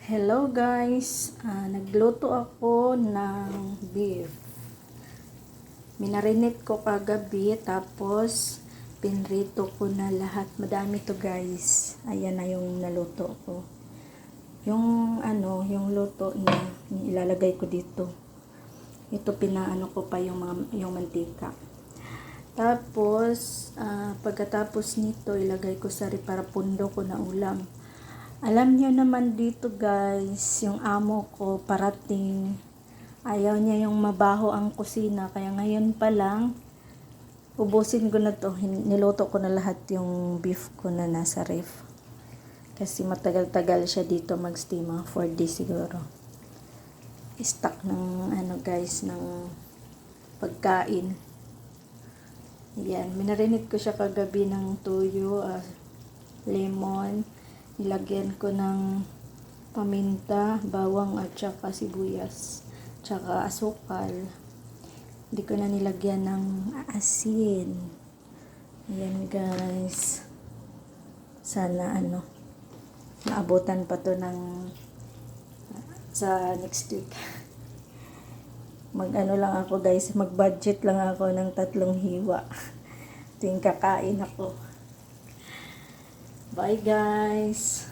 Hello guys, nagluto ako ng beef. Minarinate ko kagabi tapos pinrito ko na lahat. Madami to guys. Ayan na yung naluto ko. Yung luto na ilalagay ko dito. Ito pinaano ko pa yung mantika. Tapos pagkatapos nito ilagay ko sa para pundo ko na ulam. Alam niyo naman dito guys, yung amo ko parating. Ayaw niya yung mabaho ang kusina. Kaya ngayon pa lang, ubusin ko na to. Niluto ko na lahat yung beef ko na nasa ref. Kasi matagal-tagal siya dito mag-steam. 4 days siguro. Stock ng guys, ng pagkain. Yan. Minarinate ko siya kagabi ng tuyo, lemon. Nilagyan ko ng paminta, bawang at saka sibuyas, tsaka asukal. Hindi ko na nilagyan ng asin. Ayan guys. Sana maabutan pa to ng sa next week. Lang ako guys, mag-budget lang ako ng 3 hiwa. Tuwing kakain ako. Bye guys!